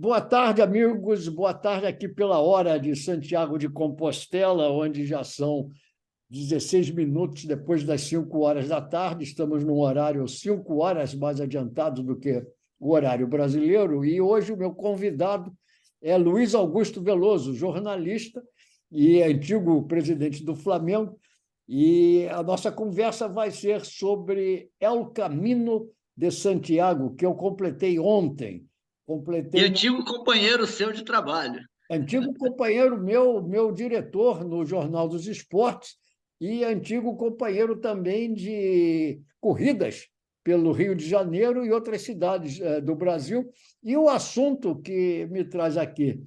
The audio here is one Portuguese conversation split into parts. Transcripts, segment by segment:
Boa tarde, amigos. Boa tarde aqui pela hora de Santiago de Compostela, onde já são 16 minutos depois das 5 horas da tarde. Estamos num horário 5 horas mais adiantado do que o horário brasileiro. E hoje o meu convidado é Luiz Augusto Veloso, jornalista e antigo presidente do Flamengo. E a nossa conversa vai ser sobre El Camino de Santiago, que eu completei ontem. E Completei antigo companheiro seu de trabalho. antigo companheiro meu diretor no Jornal dos Esportes e antigo companheiro também de corridas pelo Rio de Janeiro e outras cidades do Brasil. E o assunto que me traz aqui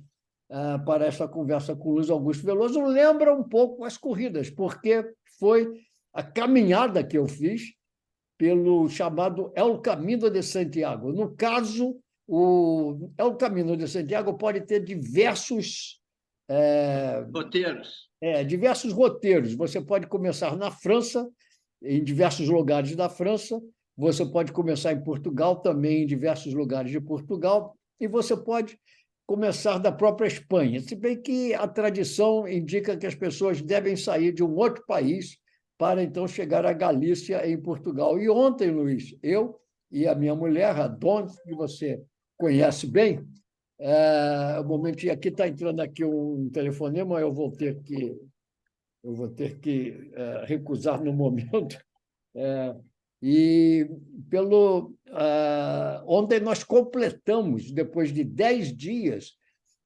para essa conversa com o Luiz Augusto Veloso lembra um pouco as corridas, porque foi a caminhada que eu fiz pelo chamado El Camino de Santiago. No caso, o El Camino de Santiago pode ter Roteiros. diversos roteiros. Você pode começar na França, em diversos lugares da França, você pode começar em Portugal, também em diversos lugares de Portugal, e você pode começar da própria Espanha, se bem que a tradição indica que as pessoas devem sair de um outro país para então chegar à Galícia, em Portugal. E ontem, Luiz, eu e a minha mulher, a Dona, que você conhece bem, um momentinho, aqui está entrando aqui um telefonema, eu vou ter que recusar no momento. E ontem nós completamos, depois de 10 dias,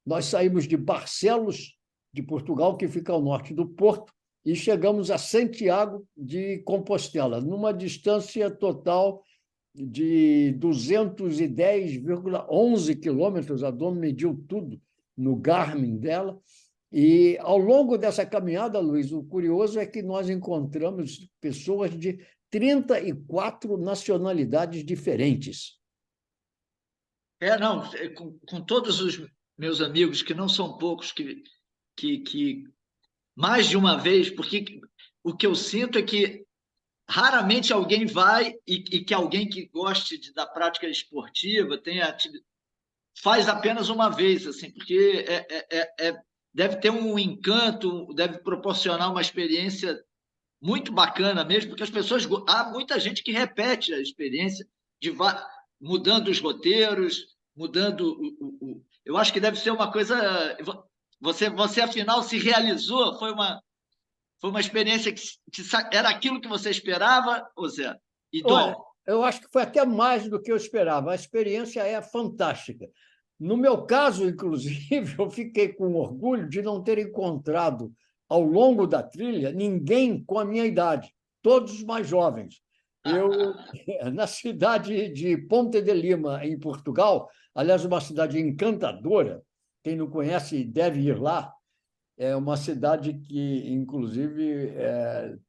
nós saímos de Barcelos, de Portugal, que fica ao norte do Porto, e chegamos a Santiago de Compostela, numa distância total de 210,11 quilômetros. A Dona mediu tudo no Garmin dela. E, ao longo dessa caminhada, Luiz, o curioso é que nós encontramos pessoas de 34 nacionalidades diferentes. Não, com todos os meus amigos, que não são poucos, que mais de uma vez, porque o que eu sinto é que raramente alguém vai e que alguém que goste da prática esportiva faz apenas uma vez, assim, porque deve ter um encanto, deve proporcionar uma experiência muito bacana mesmo, porque as pessoas. Há muita gente que repete a experiência, de mudando os roteiros, mudando eu acho que deve ser uma coisa. Você afinal se realizou, foi uma experiência era aquilo que você esperava, ou Zé? E Olha, Dom? eu acho que foi até mais do que eu esperava. A experiência é fantástica. No meu caso, inclusive, eu fiquei com orgulho de não ter encontrado, ao longo da trilha, ninguém com a minha idade, todos mais jovens. Eu, na cidade de Ponte de Lima, em Portugal, aliás, uma cidade encantadora, quem não conhece deve ir lá. É uma cidade que, inclusive,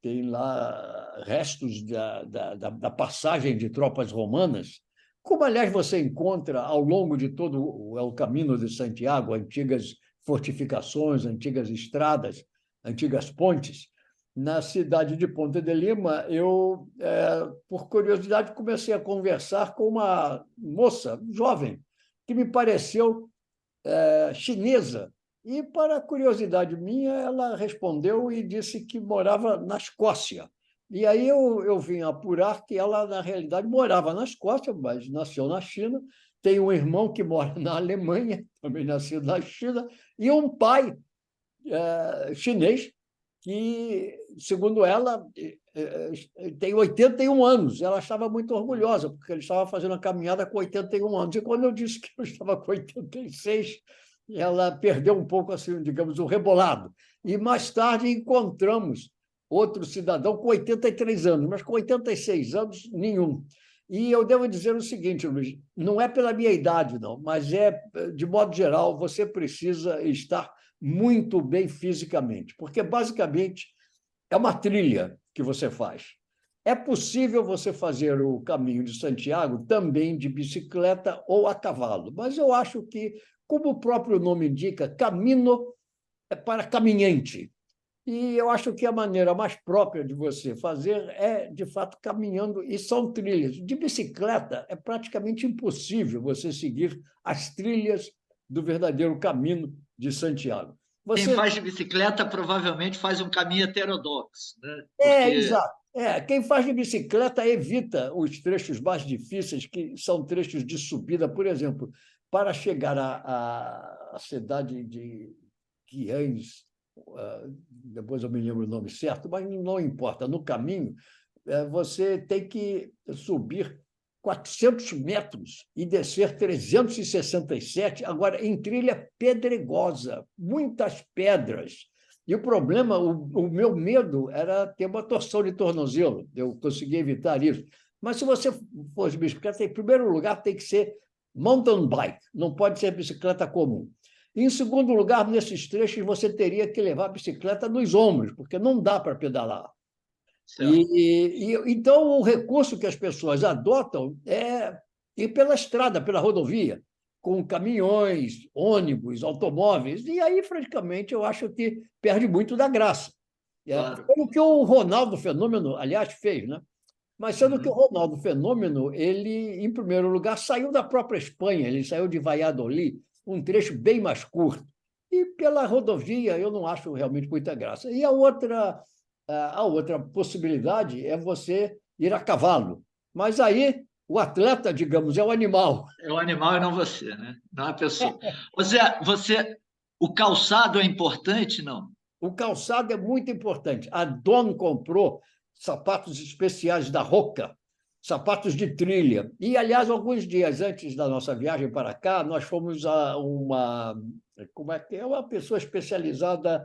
tem lá restos da passagem de tropas romanas, como, aliás, você encontra ao longo de todo o El Camino de Santiago, antigas fortificações, antigas estradas, antigas pontes. Na cidade de Ponte de Lima, eu, por curiosidade, comecei a conversar com uma moça jovem que me pareceu chinesa. E, para curiosidade minha, ela respondeu e disse que morava na Escócia. E aí eu vim apurar que ela, na realidade, morava na Escócia, mas nasceu na China, tem um irmão que mora na Alemanha, também nascido na China, e um pai chinês que, segundo ela, tem 81 anos. Ela estava muito orgulhosa, porque ele estava fazendo a caminhada com 81 anos. E quando eu disse que eu estava com 86, ela perdeu um pouco, assim, digamos, o rebolado. E mais tarde encontramos outro cidadão com 83 anos, mas com 86 anos, nenhum. E eu devo dizer o seguinte, Luiz, não é pela minha idade, não, mas de modo geral, você precisa estar muito bem fisicamente, porque basicamente é uma trilha que você faz. É possível você fazer o caminho de Santiago também de bicicleta ou a cavalo, mas eu acho que, como o próprio nome indica, caminho é para caminhante. E eu acho que a maneira mais própria de você fazer é, de fato, caminhando, e são trilhas. De bicicleta, é praticamente impossível você seguir as trilhas do verdadeiro caminho de Santiago. Quem faz de bicicleta provavelmente faz um caminho heterodoxo, né? Exato. Quem faz de bicicleta evita os trechos mais difíceis, que são trechos de subida. Por exemplo, para chegar à cidade de Guiães, depois eu me lembro o nome certo, mas não importa. No caminho, você tem que subir 400 metros e descer 367, agora em trilha pedregosa, muitas pedras. E o problema, o meu medo era ter uma torção de tornozelo, eu consegui evitar isso. Mas se você for de bicicleta, em primeiro lugar, tem que ser mountain bike, não pode ser bicicleta comum. Em segundo lugar, nesses trechos, você teria que levar a bicicleta nos ombros, porque não dá para pedalar. Então, o recurso que as pessoas adotam é ir pela estrada, pela rodovia, com caminhões, ônibus, automóveis, e aí, francamente, eu acho que perde muito da graça. Claro. Foi o que o Ronaldo Fenômeno, aliás, fez, né? Mas sendo que o Ronaldo Fenômeno, ele, em primeiro lugar, saiu da própria Espanha, ele saiu de Valladolid, um trecho bem mais curto. E pela rodovia, eu não acho realmente muita graça. E a outra possibilidade é você ir a cavalo. Mas aí o atleta, digamos, é o animal. É o animal e não você, né? Não a pessoa. O calçado é importante, não? O calçado é muito importante. A Don comprou sapatos especiais da Roca, sapatos de trilha. E, aliás, alguns dias antes da nossa viagem para cá, nós fomos a como é que é? Uma pessoa especializada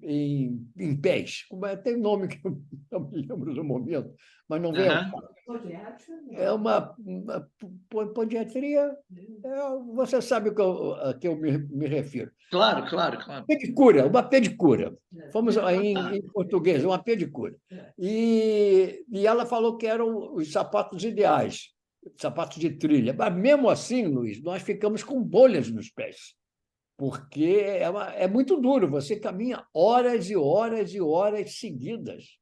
em pés. Tem um nome que eu não me lembro no momento, mas não vem. É uma podiatria. Você sabe a que eu me refiro. Claro, claro, claro. Pedicura, uma pedicura. Fomos em português, uma pedicura. E ela falou que eram os sapatos ideais, sapatos de trilha. Mas mesmo assim, Luiz, nós ficamos com bolhas nos pés, porque é muito duro. Você caminha horas e horas e horas seguidas.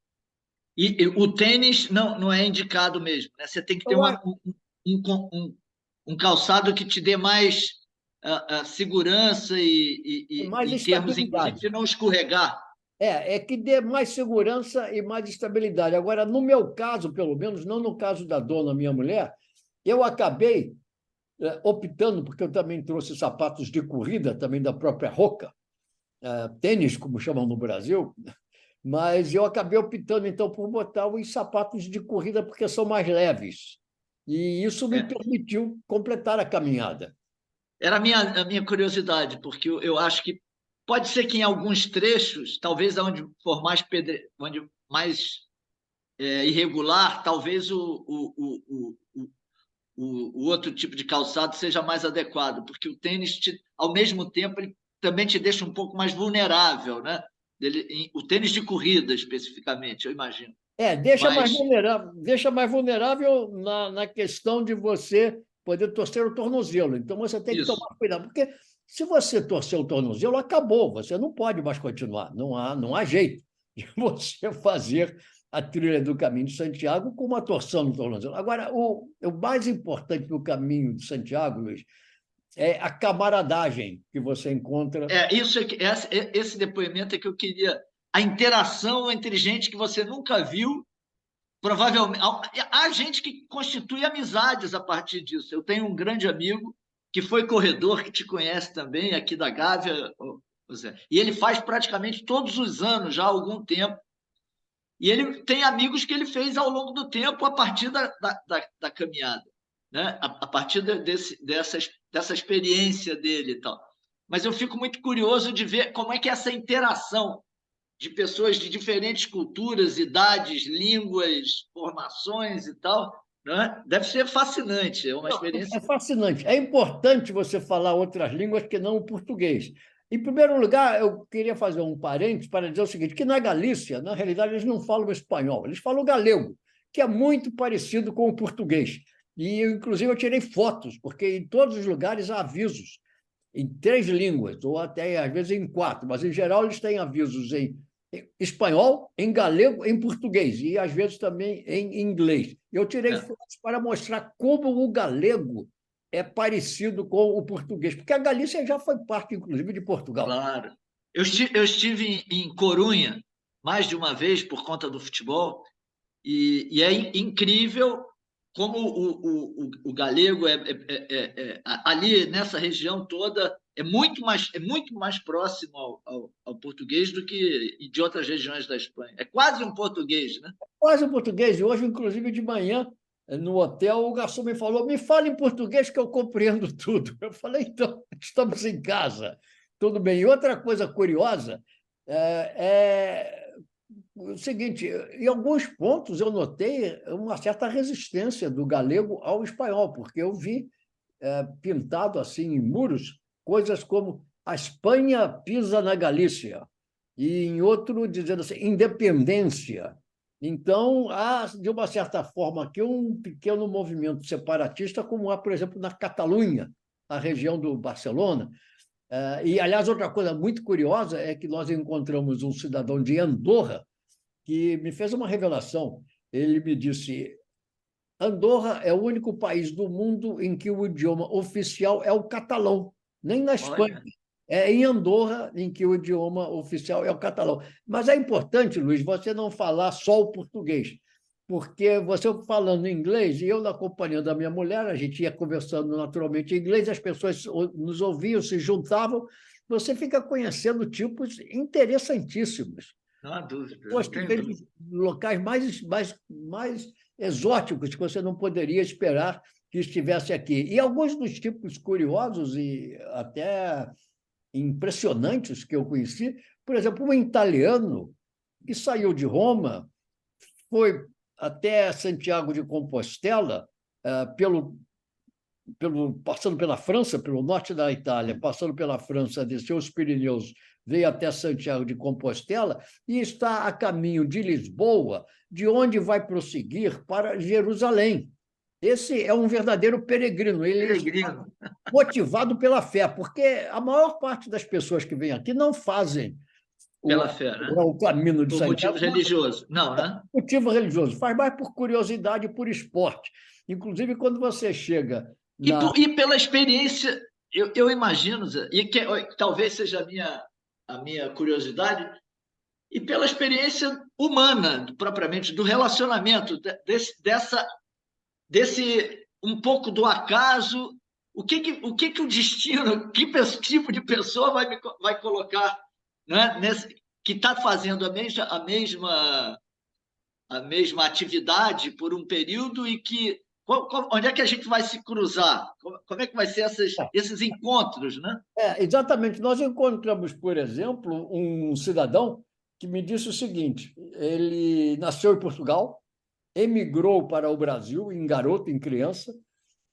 E o tênis não é indicado mesmo, né? Você tem que ter um calçado que te dê mais segurança e mais em termos, inclusive, de não escorregar. É que dê mais segurança e mais estabilidade. Agora, no meu caso, pelo menos, não no caso da dona, minha mulher, eu acabei optando, porque eu também trouxe sapatos de corrida, também da própria Roca, tênis, como chamam no Brasil, mas eu acabei optando, então, por botar os sapatos de corrida, porque são mais leves. E isso me permitiu completar a caminhada. Era a minha curiosidade, porque eu acho que pode ser que em alguns trechos, talvez onde for mais irregular, talvez o outro tipo de calçado seja mais adequado, porque o tênis, ao mesmo tempo, ele também te deixa um pouco mais vulnerável, né? O tênis de corrida, especificamente, eu imagino. Deixa mais vulnerável na questão de você poder torcer o tornozelo. Então, você tem que tomar cuidado, porque se você torcer o tornozelo, acabou, você não pode mais continuar, não há jeito de você fazer a trilha do Caminho de Santiago com uma torção no tornozelo. Agora, o mais importante do Caminho de Santiago, Luiz, é a camaradagem que você encontra. Esse depoimento é que eu queria. A interação entre gente que você nunca viu, provavelmente. Há gente que constitui amizades a partir disso. Eu tenho um grande amigo que foi corredor, que te conhece também, aqui da Gávea, José, e ele faz praticamente todos os anos, já há algum tempo. E ele tem amigos que ele fez ao longo do tempo a partir da caminhada, né? A partir dessa experiência dele e tal. Mas eu fico muito curioso de ver como é que é essa interação de pessoas de diferentes culturas, idades, línguas, formações e tal, né? Deve ser fascinante, é uma experiência. É fascinante. É importante você falar outras línguas que não o português. Em primeiro lugar, eu queria fazer um parênteses para dizer o seguinte, que na Galícia, na realidade, eles não falam espanhol, eles falam galego, que é muito parecido com o português. E, inclusive, eu tirei fotos, porque em todos os lugares há avisos em 3 línguas, ou até, às vezes, em 4, mas, em geral, eles têm avisos em espanhol, em galego, em português, e, às vezes, também em inglês. Eu tirei fotos para mostrar como o galego é parecido com o português, porque a Galícia já foi parte, inclusive, de Portugal. Claro. Eu estive em Corunha mais de uma vez por conta do futebol, e é incrível como o galego ali nessa região toda é muito mais próximo ao português do que de outras regiões da Espanha. É quase um português, né? Quase o português. E hoje, inclusive, de manhã, no hotel, o garçom me falou: me fala em português que eu compreendo tudo. Eu falei: então, estamos em casa. Tudo bem. E outra coisa curiosa é o seguinte: em alguns pontos eu notei uma certa resistência do galego ao espanhol, porque eu vi pintado assim em muros coisas como a Espanha pisa na Galícia, e em outro dizendo assim, independência. Então, há, de uma certa forma, aqui um pequeno movimento separatista, como há, por exemplo, na Catalunha, a região do Barcelona. E, aliás, outra coisa muito curiosa é que nós encontramos um cidadão de Andorra que me fez uma revelação. Ele me disse: Andorra é o único país do mundo em que o idioma oficial é o catalão, nem na Espanha. Olha, É em Andorra em que o idioma oficial é o catalão. Mas é importante, Luiz, você não falar só o português, porque você falando inglês, e eu na companhia da minha mulher, a gente ia conversando naturalmente em inglês, as pessoas nos ouviam, se juntavam, você fica conhecendo tipos interessantíssimos. não há dúvida, Pessoas não que tenho vêm dúvida. de locais mais exóticos que você não poderia esperar que estivesse aqui. E alguns dos tipos curiosos e até impressionantes que eu conheci, por exemplo, um italiano que saiu de Roma, foi até Santiago de Compostela, passando pela França, pelo norte da Itália, passando pela França, desceu os Pirineus, veio até Santiago de Compostela e está a caminho de Lisboa, de onde vai prosseguir para Jerusalém. Esse é um verdadeiro peregrino, ele está Peregrino, motivado pela fé, porque a maior parte das pessoas que vêm aqui não fazem o, pela fé, né? o caminho de Por Santiago motivos religiosos. Não, né? por motivo religioso, faz mais por curiosidade e por esporte. Inclusive, quando você chega na. E pela experiência, eu imagino, Zé, e que talvez seja a minha curiosidade, e pela experiência humana, propriamente, do relacionamento, desse um pouco do acaso, o que o destino, tipo de pessoa vai colocar, né, que está fazendo a mesma atividade por um período e que onde é que a gente vai se cruzar? Como é que vai ser esses encontros, né? Exatamente. Nós encontramos, por exemplo, um cidadão que me disse o seguinte: ele nasceu em Portugal, emigrou para o Brasil em garoto, em criança,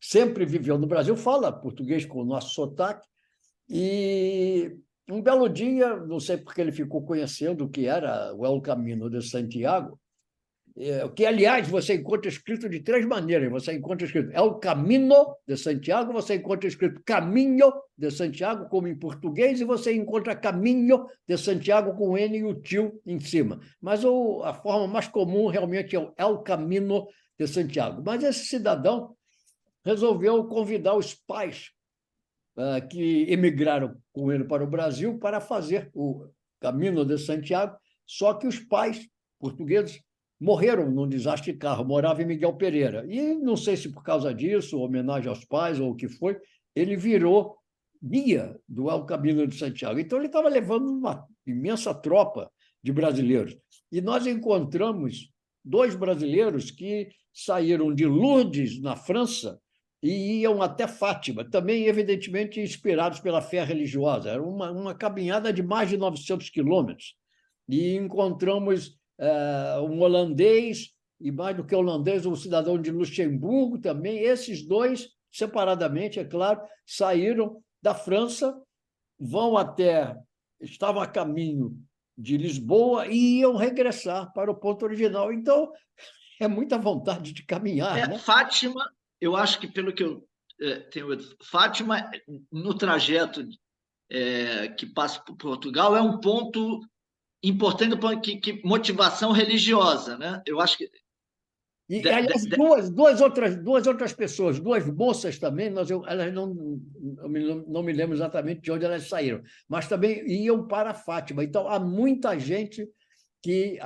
sempre viveu no Brasil, fala português com o nosso sotaque, e um belo dia, não sei porque ele ficou conhecendo o que era o El Camino de Santiago, que, aliás, você encontra escrito de três maneiras. Você encontra escrito El Camino de Santiago, você encontra escrito Caminho de Santiago, como em português, e você encontra Caminho de Santiago com N e o tio em cima. Mas a forma mais comum realmente é o El Camino de Santiago. Mas esse cidadão resolveu convidar os pais que emigraram com ele para o Brasil para fazer o Caminho de Santiago, só que os pais portugueses morreram num desastre de carro, morava em Miguel Pereira. E não sei se por causa disso, homenagem aos pais ou o que foi, ele virou guia do El Camino de Santiago. Então, ele estava levando uma imensa tropa de brasileiros. E nós encontramos dois brasileiros que saíram de Lourdes, na França, e iam até Fátima, também, evidentemente, inspirados pela fé religiosa. Era uma caminhada de mais de 900 quilômetros. E encontramos um holandês, e mais do que holandês, um cidadão de Luxemburgo também. Esses dois, separadamente, é claro, saíram da França, estavam a caminho de Lisboa e iam regressar para o ponto original. Então, é muita vontade de caminhar, né? Fátima, eu acho que pelo que eu tenho, Fátima, no trajeto que passa por Portugal, é um ponto importante, que motivação religiosa, né? Eu acho que E, aliás, duas outras pessoas, duas moças também, elas não me lembro exatamente de onde elas saíram, mas também iam para Fátima. Então, há muita gente que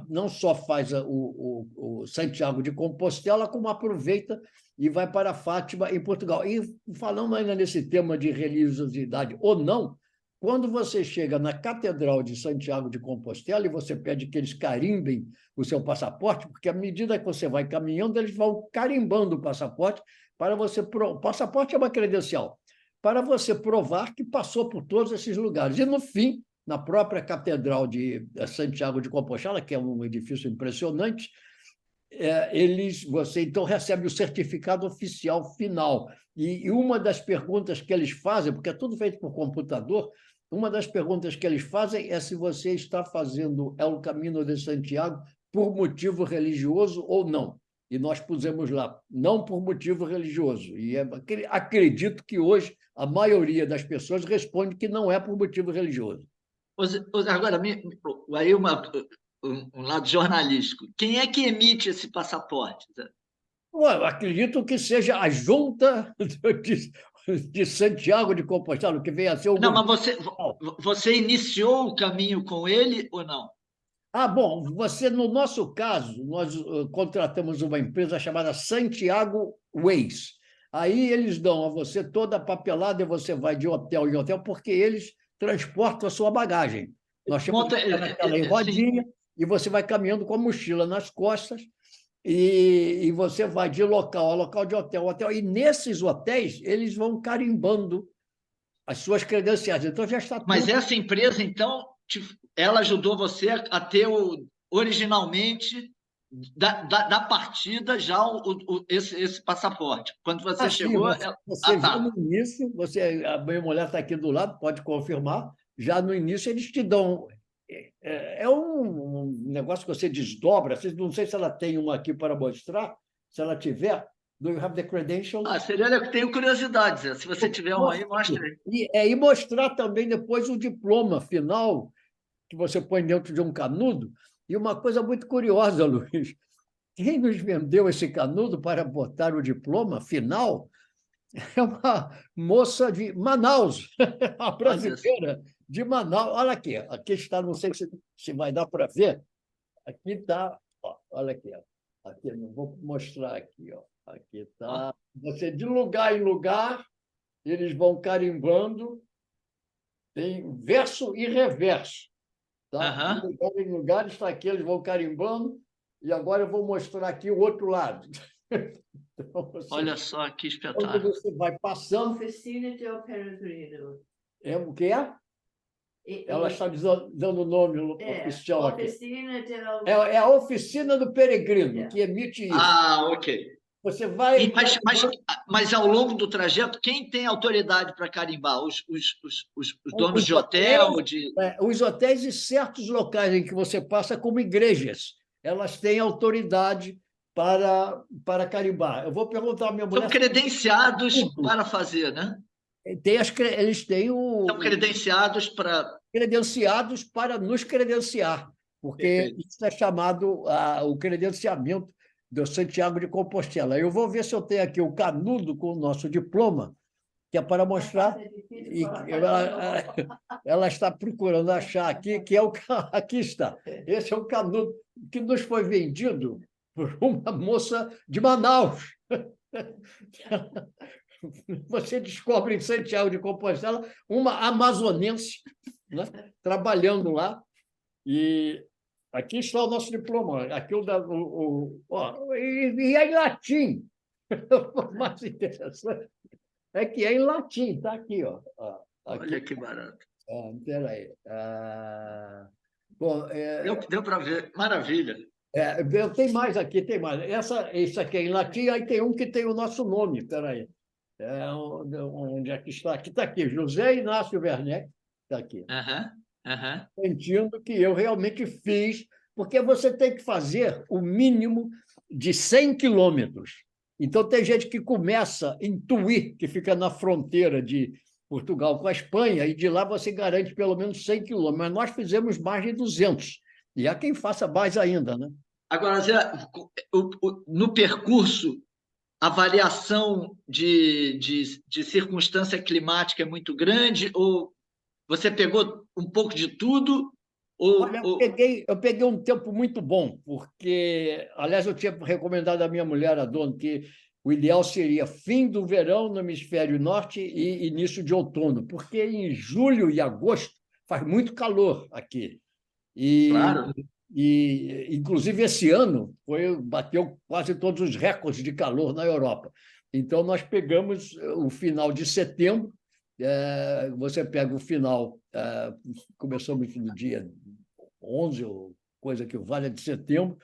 não só faz o Santiago de Compostela, como aproveita e vai para Fátima, em Portugal. E falando ainda nesse tema de religiosidade ou não, quando você chega na Catedral de Santiago de Compostela e você pede que eles carimbem o seu passaporte, porque à medida que você vai caminhando, eles vão carimbando o passaporte para você... O passaporte é uma credencial, para você provar que passou por todos esses lugares. E, no fim, na própria Catedral de Santiago de Compostela, que é um edifício impressionante, você então recebe o certificado oficial final. E uma das perguntas que eles fazem, porque é tudo feito por computador, uma das perguntas que eles fazem é se você está fazendo o Caminho de Santiago por motivo religioso ou não. E nós pusemos lá, não por motivo religioso. E acredito que hoje a maioria das pessoas responde que não é por motivo religioso. Agora, aí um lado jornalístico. Quem é que emite esse passaporte? Eu acredito que seja a Junta de Santiago de Compostela, que vem a ser o Não, governo. mas você iniciou o caminho com ele ou não? Bom, no nosso caso, nós contratamos uma empresa chamada Santiago Ways. Aí eles dão a você toda a papelada e você vai de hotel em hotel, porque eles transportam a sua bagagem. Nós temos aquela em rodinha e você vai caminhando com a mochila nas costas e você vai de local a local, de hotel a hotel. E nesses hotéis, eles vão carimbando as suas credenciais. Então, já está tudo... Mas essa empresa, então, ela ajudou você a ter originalmente, da partida, já esse passaporte. Quando você chegou... Você já no início, a minha mulher está aqui do lado, pode confirmar, já no início eles te dão... É um negócio que você desdobra, não sei se ela tem uma aqui para mostrar, se ela tiver... Do you have the credentials? Seria, eu tenho curiosidade. Se você tiver uma aí, mostra aí. E mostrar também depois o diploma final, que você põe dentro de um canudo. E uma coisa muito curiosa, Luiz, quem nos vendeu esse canudo para botar o diploma final é uma moça de Manaus, a brasileira de Manaus. Olha aqui está, não sei se vai dar para ver. Aqui está, olha aqui. Aqui, vou mostrar aqui. Aqui está. Você, de lugar em lugar, eles vão carimbando, tem verso e reverso. Tá? De lugar em lugar está aqui, eles vão carimbando, e agora eu vou mostrar aqui o outro lado. Então, olha só que espetáculo. Quando você vai passando... Oficina de peregrino. O que é? Ela está dando o nome oficial aqui. É a Oficina do Peregrino, que emite isso. Ok. Você vai... Mas ao longo do trajeto, quem tem autoridade para carimbar? Os donos de hotel? Os hotéis e certos locais em que você passa, como igrejas, elas têm autoridade para carimbar. Eu vou perguntar à minha mulher... São credenciados para fazer, né? Eles têm São credenciados para nos credenciar, porque isso é chamado o credenciamento do Santiago de Compostela. Eu vou ver se eu tenho aqui o canudo com o nosso diploma, que é para mostrar. E ela está procurando achar aqui, que é aqui está. Esse é o canudo que nos foi vendido por uma moça de Manaus. Você descobre em Santiago de Compostela uma amazonense, né, trabalhando lá. E aqui está o nosso diploma. Aqui e é em latim. O mais interessante é que é em latim. Está aqui. Olha que barato. Espera aí. Deu para ver. Maravilha. Tem mais aqui, tem mais. Esse aqui é em latim, aí tem um que tem o nosso nome. Espera aí. Onde é que está? Aqui está aqui, José Inácio Werneck, está aqui. Sentindo que eu realmente fiz, porque você tem que fazer o mínimo de 100 quilômetros. Então, tem gente que começa em Tuí, que fica na fronteira de Portugal com a Espanha, e de lá você garante pelo menos 100 quilômetros, mas nós fizemos mais de 200. E há quem faça mais ainda, né? Agora, Zé, no percurso, a variação de circunstância climática é muito grande, ou você pegou um pouco de tudo, Olha, eu peguei um tempo muito bom, porque, aliás, eu tinha recomendado à minha mulher, a dona, que o ideal seria fim do verão no hemisfério norte e início de outono, porque em julho e agosto faz muito calor aqui. E, claro, inclusive, esse ano bateu quase todos os recordes de calor na Europa. Então, nós pegamos o final de setembro, você pega o final, começamos no dia 11, ou coisa que valha de setembro,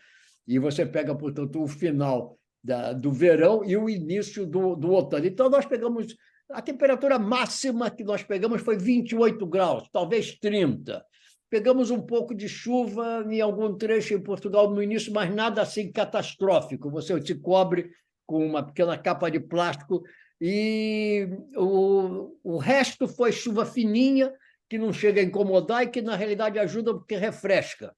e você pega, portanto, o final do verão e o início do outono. Então, nós pegamos. A temperatura máxima que nós pegamos foi 28 graus, talvez 30. Pegamos um pouco de chuva em algum trecho em Portugal no início, mas nada assim catastrófico. Você se cobre com uma pequena capa de plástico e o resto foi chuva fininha, que não chega a incomodar e que, na realidade, ajuda porque refresca.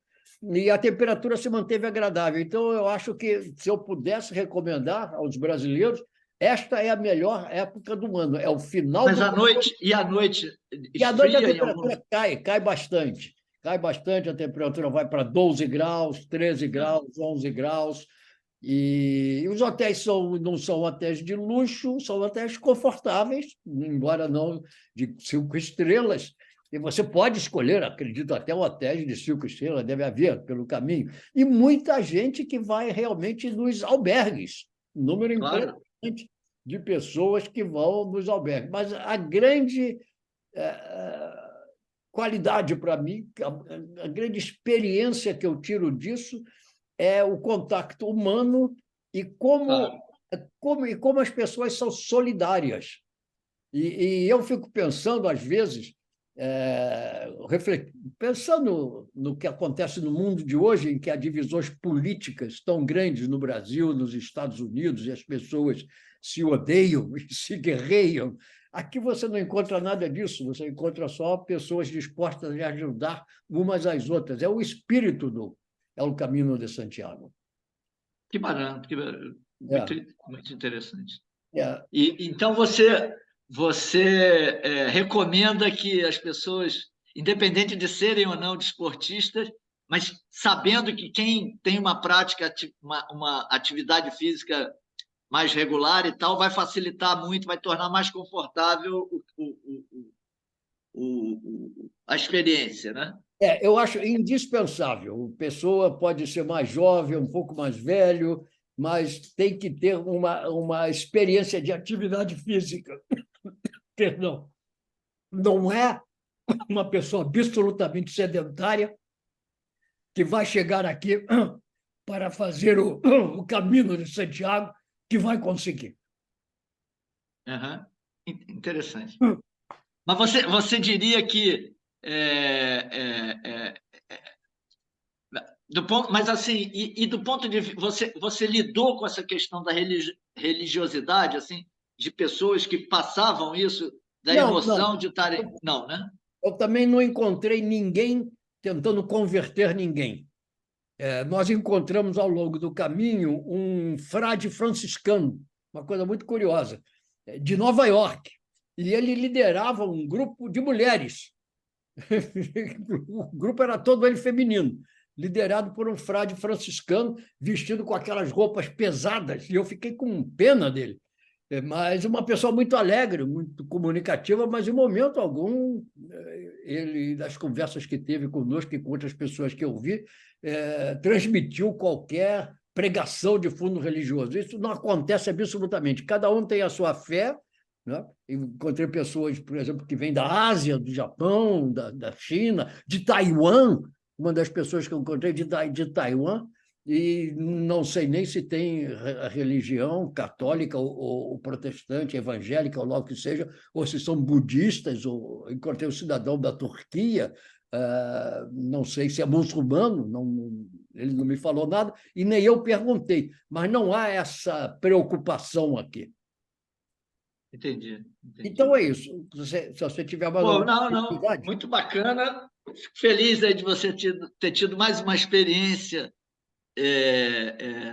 E a temperatura se manteve agradável. Então, eu acho que, se eu pudesse recomendar aos brasileiros, esta é a melhor época do ano. É o final mas do. à noite E à noite a esfria em alguns. temperatura cai bastante. Cai bastante, a temperatura vai para 12 graus, 13 graus, 11 graus. E os hotéis não são hotéis de luxo, são hotéis confortáveis, embora não de 5 estrelas. E você pode escolher, acredito, até hotéis de 5 estrelas, deve haver pelo caminho. E muita gente que vai realmente nos albergues, um número Claro. impressionante de pessoas que vão nos albergues. Mas a grande qualidade para mim, a grande experiência que eu tiro disso é o contato humano e Claro. como as pessoas são solidárias. E eu fico pensando, às vezes, pensando no que acontece no mundo de hoje, em que há divisões políticas tão grandes no Brasil, nos Estados Unidos, e as pessoas se odeiam e se guerreiam. Aqui você não encontra nada disso, você encontra só pessoas dispostas a ajudar umas às outras. É o espírito é o caminho de Santiago. Que bacana, muito, É, muito interessante. é. E então você recomenda que as pessoas, independente de serem ou não desportistas, mas sabendo que quem tem uma prática, uma atividade física mais regular e tal, vai facilitar muito, vai tornar mais confortável a experiência, né? Eu acho indispensável. A pessoa pode ser mais jovem, um pouco mais velho, mas tem que ter uma experiência de atividade física. Perdão. Não é uma pessoa absolutamente sedentária que vai chegar aqui para fazer o caminho de Santiago que vai conseguir. Uhum. Interessante. Mas você diria que do ponto, mas assim, e do ponto de você lidou com essa questão da religiosidade, assim, de pessoas que passavam isso, da Não, não. emoção de estarem. Não, né? Eu também não encontrei ninguém tentando converter ninguém. Nós encontramos ao longo do caminho um frade franciscano, uma coisa muito curiosa, de Nova York. E ele liderava um grupo de mulheres. O grupo era todo ele feminino, liderado por um frade franciscano, vestido com aquelas roupas pesadas. E eu fiquei com pena dele. Mas uma pessoa muito alegre, muito comunicativa, mas em momento algum, ele, das conversas que teve conosco e com outras pessoas que eu vi, transmitiu qualquer pregação de fundo religioso. Isso não acontece absolutamente. Cada um tem a sua fé, né? Encontrei pessoas, por exemplo, que vêm da Ásia, do Japão, da China, de Taiwan. Uma das pessoas que eu encontrei de Taiwan, e não sei nem se tem a religião católica ou protestante, evangélica, ou lá o que seja, ou se são budistas, ou encontrei um cidadão da Turquia, não sei se é muçulmano, ele não me falou nada, e nem eu perguntei, mas não há essa preocupação aqui. Entendi. Então é isso. Se você tiver mais alguma Não, curiosidade. muito bacana. Fico feliz aí de você ter tido mais uma experiência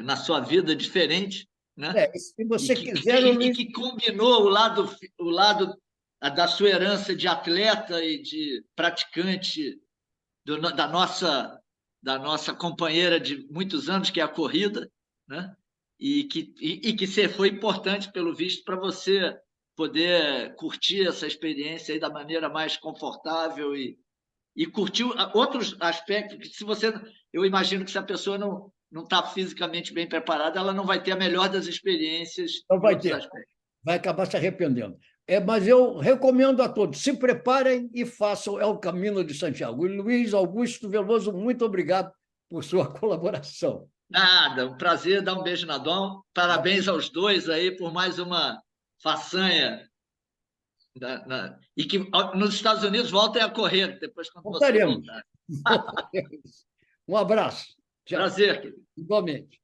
na sua vida diferente, né? Se você quiser, e que combinou o lado da sua herança de atleta e de praticante da nossa companheira de muitos anos, que é a corrida, né? E que foi importante, pelo visto, para você poder curtir essa experiência aí da maneira mais confortável e curtir outros aspectos que, eu imagino que se a pessoa não está fisicamente bem preparada, ela não vai ter a melhor das experiências não em vai outros ter, aspectos. vai acabar se arrependendo. Mas eu recomendo a todos, se preparem e façam El Camino de Santiago. E Luiz Augusto Veloso, muito obrigado por sua colaboração. Nada, um prazer, dar um beijo na Dom. Parabéns aos dois aí por mais uma façanha. E que nos Estados Unidos voltem a correr depois quando você Voltaremos. voltar. Um abraço. Tchau. Prazer, querido. Igualmente.